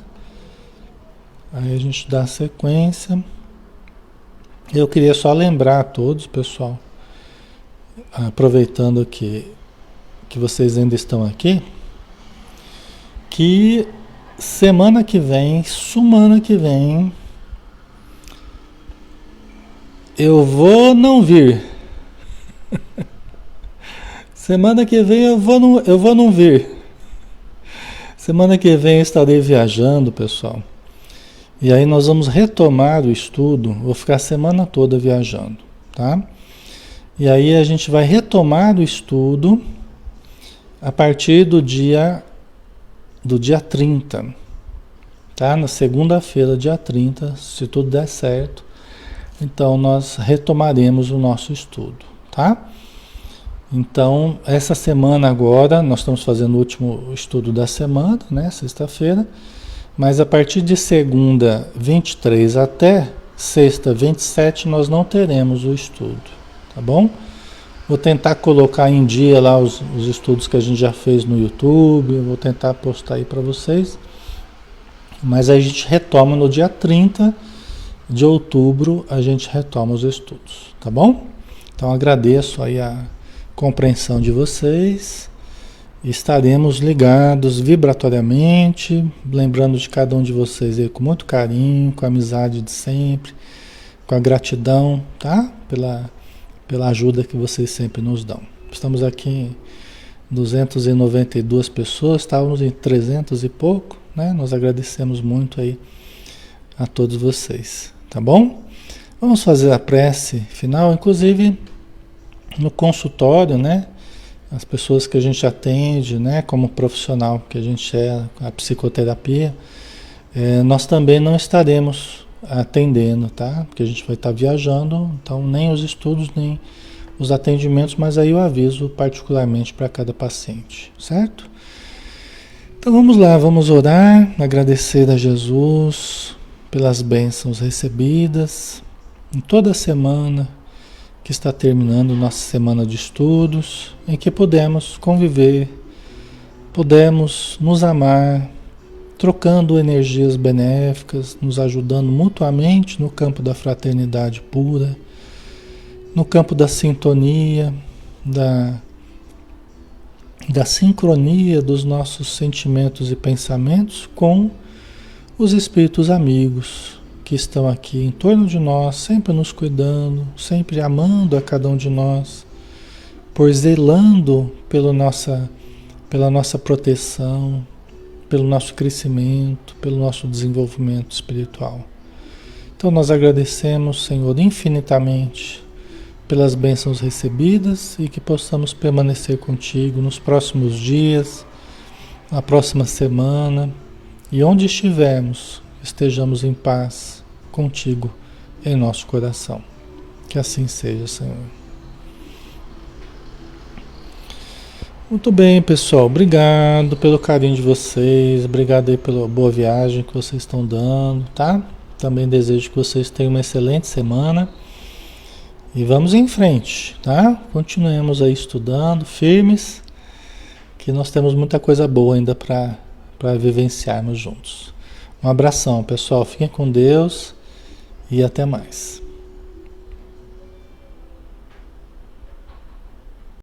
Aí a gente dá sequência. Eu queria só lembrar a todos, pessoal, aproveitando que vocês ainda estão aqui, que semana que vem, eu vou não vir. Semana que vem eu vou não vir. Semana que vem eu estarei viajando, pessoal. E aí nós vamos retomar o estudo, vou ficar a semana toda viajando, tá? E aí a gente vai retomar o estudo a partir do dia 30, tá? Na segunda-feira, dia 30, se tudo der certo, então nós retomaremos o nosso estudo, tá? Então, essa semana agora, nós estamos fazendo o último estudo da semana, né? Sexta-feira. Mas a partir de segunda 23 até sexta 27 nós não teremos o estudo, tá bom? Vou tentar colocar em dia lá os estudos que a gente já fez no YouTube, eu vou tentar postar aí para vocês. Mas aí a gente retoma no dia 30 de outubro, a gente retoma os estudos, tá bom? Então agradeço aí a compreensão de vocês. Estaremos ligados vibratoriamente, lembrando de cada um de vocês aí com muito carinho, com a amizade de sempre, com a gratidão, tá? Pela ajuda que vocês sempre nos dão. Estamos aqui em 292 pessoas, estávamos em 300 e pouco, né? Nós agradecemos muito aí a todos vocês, tá bom? Vamos fazer a prece final, inclusive no consultório, né? As pessoas que a gente atende, né, como profissional que a gente é, a psicoterapia, nós também não estaremos atendendo, tá? Porque a gente vai estar viajando, então nem os estudos, nem os atendimentos, mas aí eu aviso particularmente para cada paciente, certo? Então vamos lá, vamos orar, agradecer a Jesus pelas bênçãos recebidas em toda a semana que está terminando nossa semana de estudos, em que podemos conviver, podemos nos amar, trocando energias benéficas, nos ajudando mutuamente no campo da fraternidade pura, no campo da sintonia, da sincronia dos nossos sentimentos e pensamentos com os espíritos amigos que estão aqui em torno de nós, sempre nos cuidando, sempre amando a cada um de nós, por zelando pela nossa proteção, pelo nosso crescimento, pelo nosso desenvolvimento espiritual. Então nós agradecemos, Senhor, infinitamente pelas bênçãos recebidas e que possamos permanecer contigo nos próximos dias, na próxima semana e onde estivermos, estejamos em paz contigo em nosso coração. Que assim seja, Senhor. Muito bem, pessoal. Obrigado pelo carinho de vocês, obrigado aí pela boa viagem que vocês estão dando, tá? Também desejo que vocês tenham uma excelente semana. E vamos em frente, tá? Continuemos aí estudando, firmes, que nós temos muita coisa boa ainda para vivenciarmos juntos. Um abração, pessoal. Fiquem com Deus e até mais.